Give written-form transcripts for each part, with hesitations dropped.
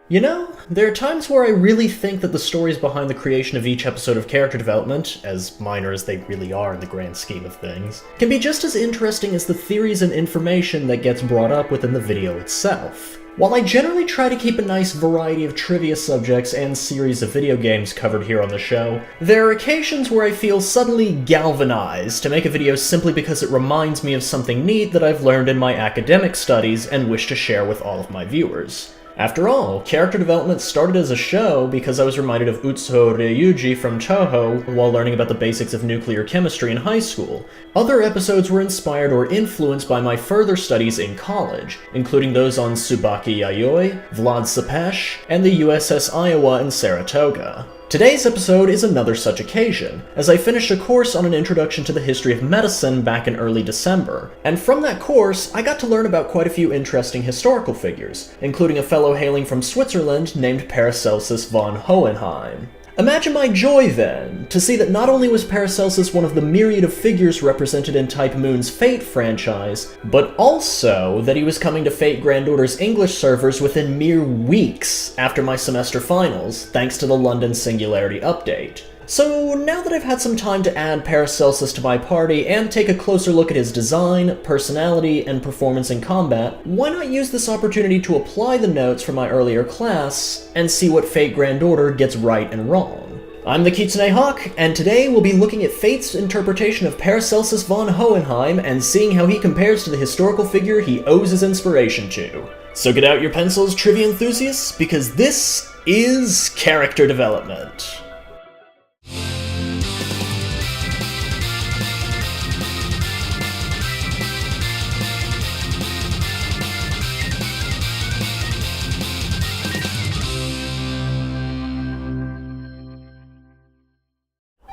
You know, there are times where I really think that the stories behind the creation of each episode of character development, as minor as they really are in the grand scheme of things, can be just as interesting as the theories and information that gets brought up within the video itself. While I generally try to keep a nice variety of trivia subjects and series of video games covered here on the show, there are occasions where I feel suddenly galvanized to make a video simply because it reminds me of something neat that I've learned in my academic studies and wish to share with all of my viewers. After all, character development started as a show because I was reminded of Utsuho Ryuji from Toho while learning about the basics of nuclear chemistry in high school. Other episodes were inspired or influenced by my further studies in college, including those on Tsubaki Yayoi, Vlad Tepes, and the USS Iowa and Saratoga. Today's episode is another such occasion, as I finished a course on an introduction to the history of medicine back in early December, and from that course, I got to learn about quite a few interesting historical figures, including a fellow hailing from Switzerland named Paracelsus von Hohenheim. Imagine my joy, then, to see that not only was Paracelsus one of the myriad of figures represented in Type Moon's Fate franchise, but also that he was coming to Fate Grand Order's English servers within mere weeks after my semester finals, thanks to the London Singularity update. So now that I've had some time to add Paracelsus to my party and take a closer look at his design, personality, and performance in combat, why not use this opportunity to apply the notes from my earlier class and see what Fate Grand Order gets right and wrong. I'm the Kitsune Hawk, and today we'll be looking at Fate's interpretation of Paracelsus von Hohenheim and seeing how he compares to the historical figure he owes his inspiration to. So get out your pencils, trivia enthusiasts, because this is character development.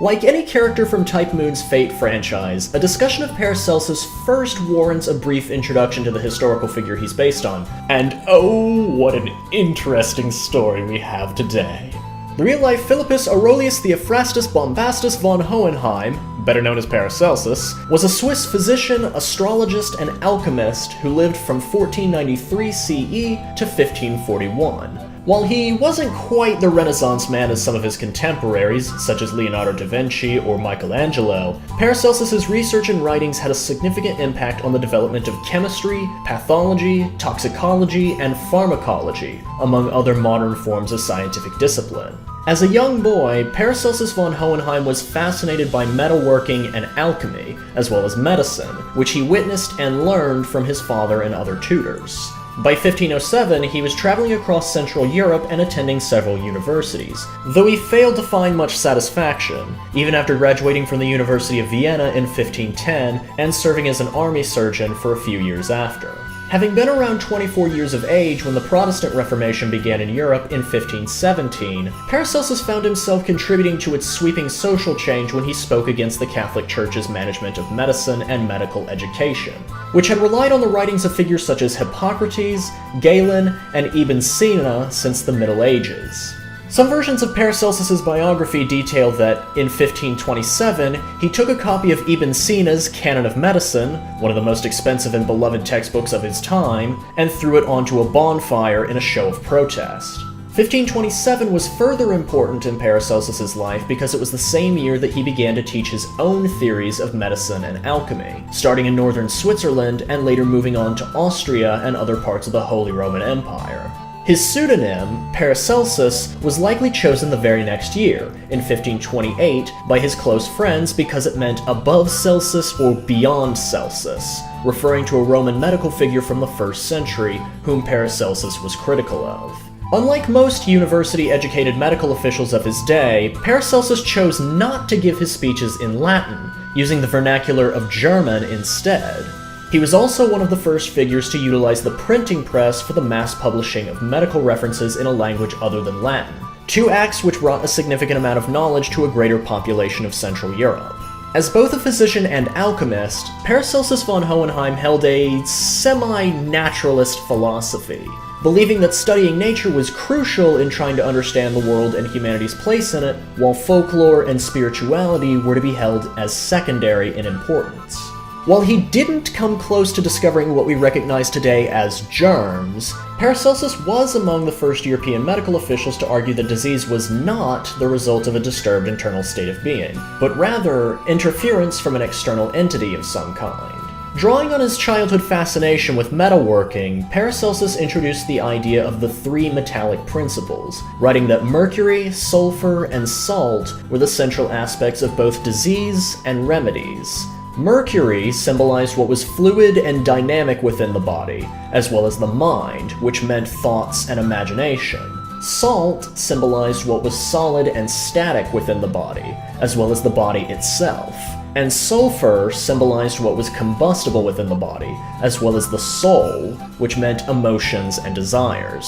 Like any character from Type Moon's Fate franchise, a discussion of Paracelsus first warrants a brief introduction to the historical figure he's based on. And oh, what an interesting story we have today. The real-life Philippus Aurelius Theophrastus Bombastus von Hohenheim, better known as Paracelsus, was a Swiss physician, astrologist, and alchemist who lived from 1493 CE to 1541. While he wasn't quite the Renaissance man as some of his contemporaries, such as Leonardo da Vinci or Michelangelo, Paracelsus's research and writings had a significant impact on the development of chemistry, pathology, toxicology, and pharmacology, among other modern forms of scientific discipline. As a young boy, Paracelsus von Hohenheim was fascinated by metalworking and alchemy, as well as medicine, which he witnessed and learned from his father and other tutors. By 1507, he was traveling across Central Europe and attending several universities, though he failed to find much satisfaction, even after graduating from the University of Vienna in 1510 and serving as an army surgeon for a few years after. Having been around 24 years of age when the Protestant Reformation began in Europe in 1517, Paracelsus found himself contributing to its sweeping social change when he spoke against the Catholic Church's management of medicine and medical education, which had relied on the writings of figures such as Hippocrates, Galen, and Ibn Sina since the Middle Ages. Some versions of Paracelsus's biography detail that, in 1527, he took a copy of Ibn Sina's Canon of Medicine, one of the most expensive and beloved textbooks of his time, and threw it onto a bonfire in a show of protest. 1527 was further important in Paracelsus's life because it was the same year that he began to teach his own theories of medicine and alchemy, starting in northern Switzerland and later moving on to Austria and other parts of the Holy Roman Empire. His pseudonym, Paracelsus, was likely chosen the very next year, in 1528, by his close friends because it meant above Celsus or beyond Celsus, referring to a Roman medical figure from the 1st century whom Paracelsus was critical of. Unlike most university-educated medical officials of his day, Paracelsus chose not to give his speeches in Latin, using the vernacular of German instead. He was also one of the first figures to utilize the printing press for the mass publishing of medical references in a language other than Latin, two acts which brought a significant amount of knowledge to a greater population of Central Europe. As both a physician and alchemist, Paracelsus von Hohenheim held a semi-naturalist philosophy, believing that studying nature was crucial in trying to understand the world and humanity's place in it, while folklore and spirituality were to be held as secondary in importance. While he didn't come close to discovering what we recognize today as germs, Paracelsus was among the first European medical officials to argue that disease was not the result of a disturbed internal state of being, but rather interference from an external entity of some kind. Drawing on his childhood fascination with metalworking, Paracelsus introduced the idea of the three metallic principles, writing that mercury, sulfur, and salt were the central aspects of both disease and remedies. Mercury symbolized what was fluid and dynamic within the body, as well as the mind, which meant thoughts and imagination. Salt symbolized what was solid and static within the body, as well as the body itself. And sulfur symbolized what was combustible within the body, as well as the soul, which meant emotions and desires.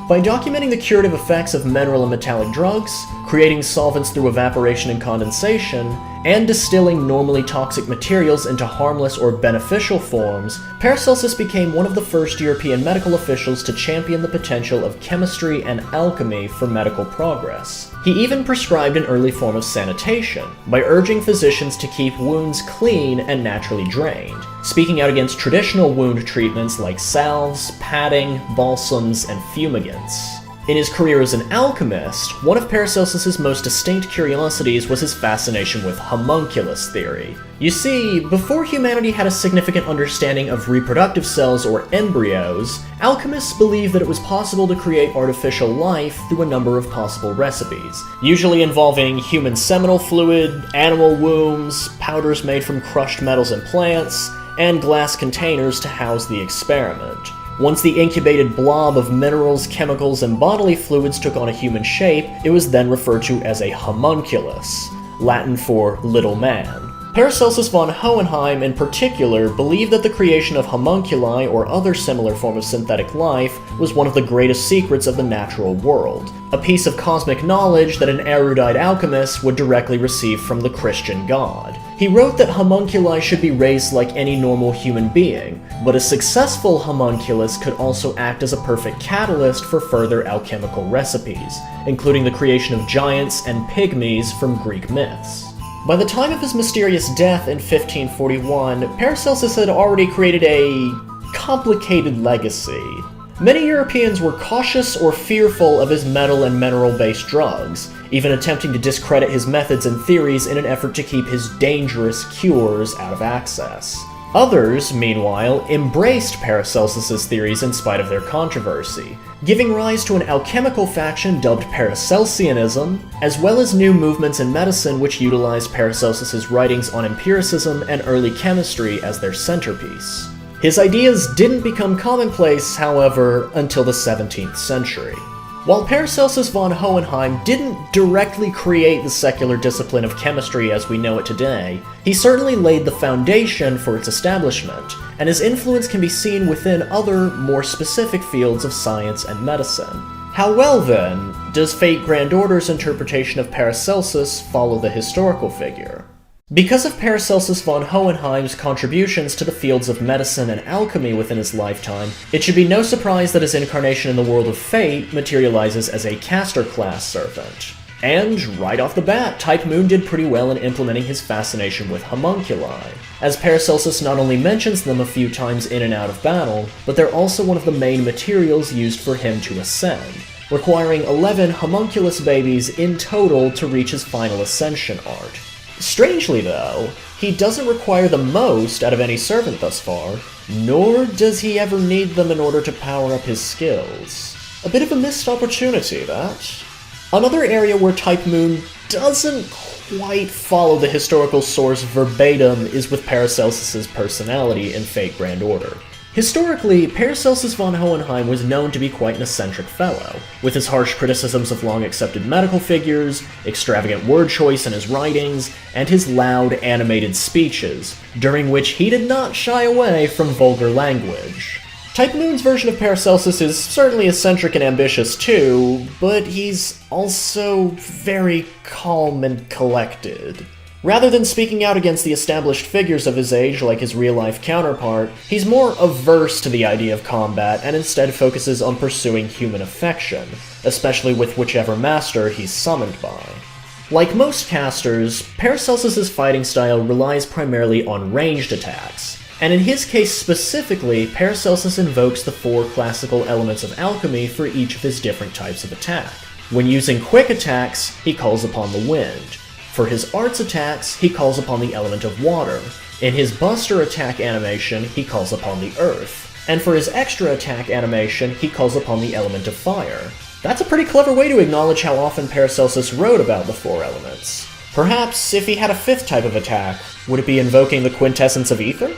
By documenting the curative effects of mineral and metallic drugs, creating solvents through evaporation and condensation, and distilling normally toxic materials into harmless or beneficial forms, Paracelsus became one of the first European medical officials to champion the potential of chemistry and alchemy for medical progress. He even prescribed an early form of sanitation, by urging physicians to keep wounds clean and naturally drained, speaking out against traditional wound treatments like salves, padding, balsams, and fumigants. In his career as an alchemist, one of Paracelsus's most distinct curiosities was his fascination with homunculus theory. You see, before humanity had a significant understanding of reproductive cells or embryos, alchemists believed that it was possible to create artificial life through a number of possible recipes, usually involving human seminal fluid, animal wombs, powders made from crushed metals and plants, and glass containers to house the experiment. Once the incubated blob of minerals, chemicals, and bodily fluids took on a human shape, it was then referred to as a homunculus, Latin for little man. Paracelsus von Hohenheim in particular believed that the creation of homunculi or other similar form of synthetic life was one of the greatest secrets of the natural world, a piece of cosmic knowledge that an erudite alchemist would directly receive from the Christian God. He wrote that homunculi should be raised like any normal human being, but a successful homunculus could also act as a perfect catalyst for further alchemical recipes, including the creation of giants and pygmies from Greek myths. By the time of his mysterious death in 1541, Paracelsus had already created a complicated legacy. Many Europeans were cautious or fearful of his metal and mineral-based drugs, even attempting to discredit his methods and theories in an effort to keep his dangerous cures out of access. Others, meanwhile, embraced Paracelsus's theories in spite of their controversy, giving rise to an alchemical faction dubbed Paracelsianism, as well as new movements in medicine which utilized Paracelsus's writings on empiricism and early chemistry as their centerpiece. His ideas didn't become commonplace, however, until the 17th century. While Paracelsus von Hohenheim didn't directly create the secular discipline of chemistry as we know it today, he certainly laid the foundation for its establishment, and his influence can be seen within other, more specific fields of science and medicine. How well, then, does Fate Grand Order's interpretation of Paracelsus follow the historical figure? Because of Paracelsus von Hohenheim's contributions to the fields of medicine and alchemy within his lifetime, it should be no surprise that his incarnation in the world of fate materializes as a caster-class servant. And, right off the bat, Type Moon did pretty well in implementing his fascination with homunculi, as Paracelsus not only mentions them a few times in and out of battle, but they're also one of the main materials used for him to ascend, requiring 11 homunculus babies in total to reach his final ascension arc. Strangely, though, he doesn't require the most out of any servant thus far, nor does he ever need them in order to power up his skills. A bit of a missed opportunity, that. Another area where Type Moon doesn't quite follow the historical source verbatim is with Paracelsus's personality in Fate Grand Order. Historically, Paracelsus von Hohenheim was known to be quite an eccentric fellow, with his harsh criticisms of long-accepted medical figures, extravagant word choice in his writings, and his loud, animated speeches, during which he did not shy away from vulgar language. Type Moon's version of Paracelsus is certainly eccentric and ambitious too, but he's also very calm and collected. Rather than speaking out against the established figures of his age like his real-life counterpart, he's more averse to the idea of combat and instead focuses on pursuing human affection, especially with whichever master he's summoned by. Like most casters, Paracelsus's fighting style relies primarily on ranged attacks, and in his case specifically, Paracelsus invokes the 4 classical elements of alchemy for each of his different types of attack. When using quick attacks, he calls upon the wind. For his arts attacks, he calls upon the element of water. In his Buster attack animation, he calls upon the earth. And for his extra attack animation, he calls upon the element of fire. That's a pretty clever way to acknowledge how often Paracelsus wrote about the 4 elements. Perhaps, if he had a 5th type of attack, would it be invoking the quintessence of ether?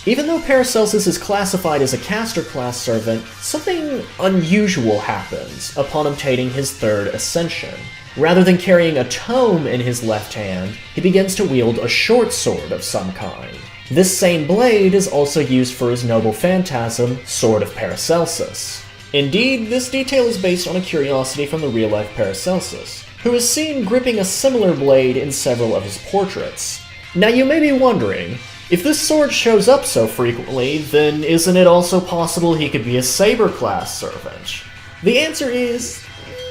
Even though Paracelsus is classified as a caster class servant, something unusual happens upon obtaining his 3rd ascension. Rather than carrying a tome in his left hand, he begins to wield a short sword of some kind. This same blade is also used for his noble phantasm, Sword of Paracelsus. Indeed, this detail is based on a curiosity from the real-life Paracelsus, who is seen gripping a similar blade in several of his portraits. Now you may be wondering, if this sword shows up so frequently, then isn't it also possible he could be a saber-class servant? The answer is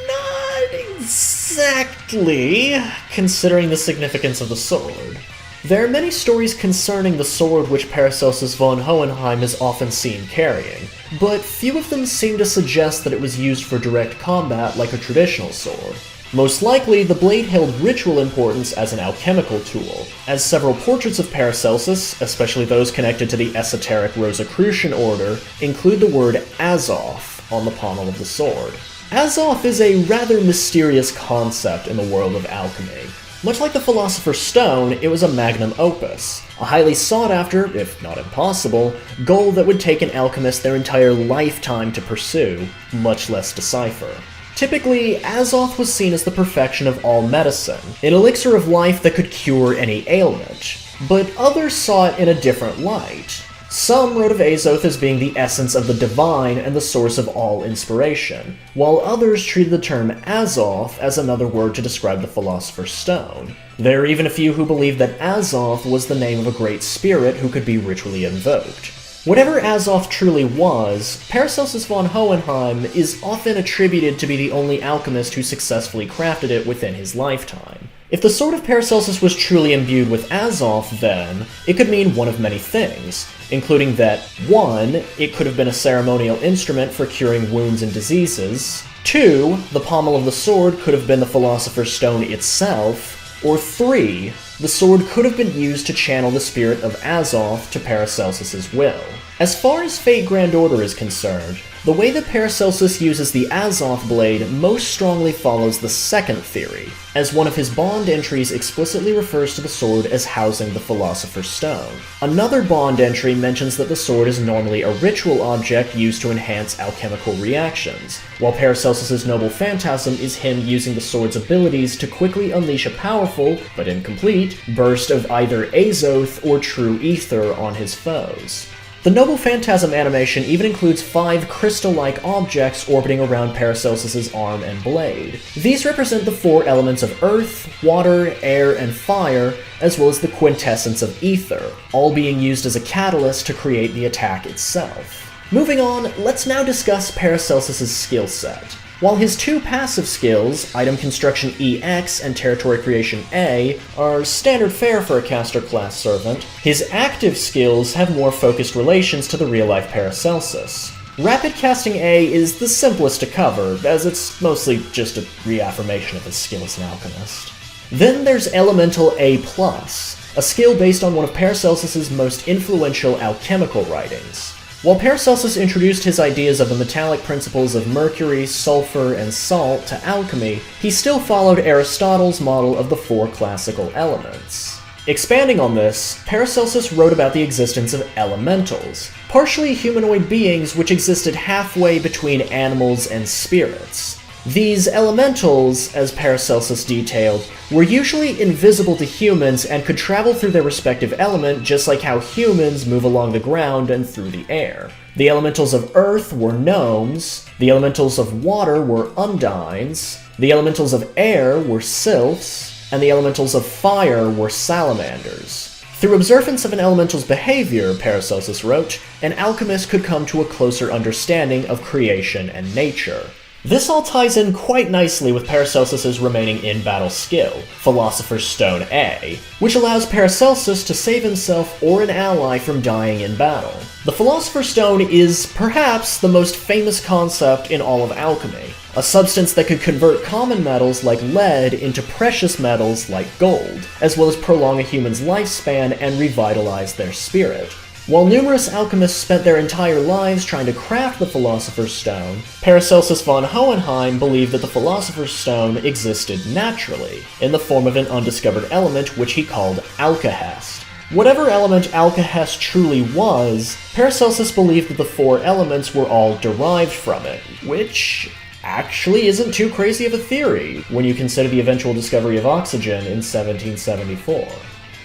not exactly, considering the significance of the sword. There are many stories concerning the sword which Paracelsus von Hohenheim is often seen carrying, but few of them seem to suggest that it was used for direct combat like a traditional sword. Most likely, the blade held ritual importance as an alchemical tool, as several portraits of Paracelsus, especially those connected to the esoteric Rosicrucian order, include the word Azoth on the pommel of the sword. Azoth is a rather mysterious concept in the world of alchemy. Much like the Philosopher's Stone, it was a magnum opus, a highly sought-after, if not impossible, goal that would take an alchemist their entire lifetime to pursue, much less decipher. Typically, Azoth was seen as the perfection of all medicine, an elixir of life that could cure any ailment, but others saw it in a different light. Some wrote of Azoth as being the essence of the divine and the source of all inspiration, while others treated the term Azoth as another word to describe the Philosopher's Stone. There are even a few who believe that Azoth was the name of a great spirit who could be ritually invoked. Whatever Azoth truly was, Paracelsus von Hohenheim is often attributed to be the only alchemist who successfully crafted it within his lifetime. If the sword of Paracelsus was truly imbued with Azoth, then, it could mean one of many things, including that 1. It could have been a ceremonial instrument for curing wounds and diseases, 2. The pommel of the sword could have been the Philosopher's Stone itself, or 3. The sword could have been used to channel the spirit of Azoth to Paracelsus's will. As far as Fate Grand Order is concerned, the way that Paracelsus uses the Azoth blade most strongly follows the second theory, as one of his Bond entries explicitly refers to the sword as housing the Philosopher's Stone. Another Bond entry mentions that the sword is normally a ritual object used to enhance alchemical reactions, while Paracelsus's noble phantasm is him using the sword's abilities to quickly unleash a powerful, but incomplete, burst of either Azoth or true ether on his foes. The Noble Phantasm animation even includes 5 crystal-like objects orbiting around Paracelsus's arm and blade. These represent the 4 elements of earth, water, air, and fire, as well as the quintessence of ether, all being used as a catalyst to create the attack itself. Moving on, let's now discuss Paracelsus's skill set. While his 2 passive skills, Item Construction EX and Territory Creation A, are standard fare for a caster class servant, his active skills have more focused relations to the real-life Paracelsus. Rapid Casting A is the simplest to cover, as it's mostly just a reaffirmation of his skill as an alchemist. Then there's Elemental A+, a skill based on one of Paracelsus's most influential alchemical writings. While Paracelsus introduced his ideas of the metallic principles of mercury, sulfur, and salt to alchemy, he still followed Aristotle's model of the 4 classical elements. Expanding on this, Paracelsus wrote about the existence of elementals, partially humanoid beings which existed halfway between animals and spirits. These elementals, as Paracelsus detailed, were usually invisible to humans and could travel through their respective element just like how humans move along the ground and through the air. The elementals of earth were gnomes, the elementals of water were undines, the elementals of air were sylphs, and the elementals of fire were salamanders. Through observance of an elemental's behavior, Paracelsus wrote, an alchemist could come to a closer understanding of creation and nature. This all ties in quite nicely with Paracelsus's remaining in-battle skill, Philosopher's Stone A, which allows Paracelsus to save himself or an ally from dying in battle. The Philosopher's Stone is perhaps the most famous concept in all of alchemy, a substance that could convert common metals like lead into precious metals like gold, as well as prolong a human's lifespan and revitalize their spirit. While numerous alchemists spent their entire lives trying to craft the Philosopher's Stone, Paracelsus von Hohenheim believed that the Philosopher's Stone existed naturally, in the form of an undiscovered element which he called alkahest. Whatever element alkahest truly was, Paracelsus believed that the four elements were all derived from it, which actually isn't too crazy of a theory when you consider the eventual discovery of oxygen in 1774.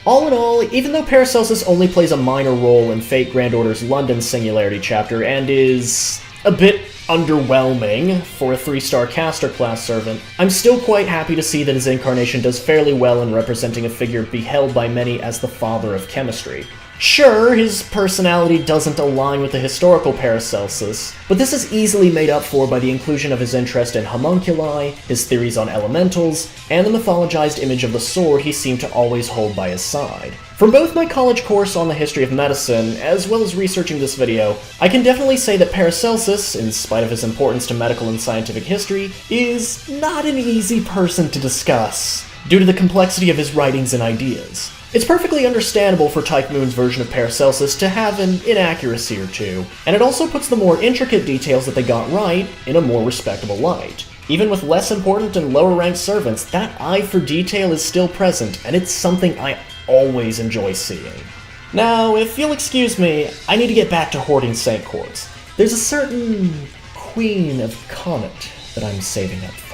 All in all, even though Paracelsus only plays a minor role in Fate Grand Order's London Singularity chapter and is a bit underwhelming for a 3-star caster class servant, I'm still quite happy to see that his incarnation does fairly well in representing a figure beheld by many as the father of chemistry. Sure, his personality doesn't align with the historical Paracelsus, but this is easily made up for by the inclusion of his interest in homunculi, his theories on elementals, and the mythologized image of the sword he seemed to always hold by his side. From both my college course on the history of medicine, as well as researching this video, I can definitely say that Paracelsus, in spite of his importance to medical and scientific history, is not an easy person to discuss, due to the complexity of his writings and ideas. It's perfectly understandable for Type Moon's version of Paracelsus to have an inaccuracy or two, and it also puts the more intricate details that they got right in a more respectable light. Even with less important and lower-ranked servants, that eye for detail is still present, and it's something I always enjoy seeing. Now, if you'll excuse me, I need to get back to hoarding Saint Quartz. There's a certain Queen of Comet that I'm saving up for.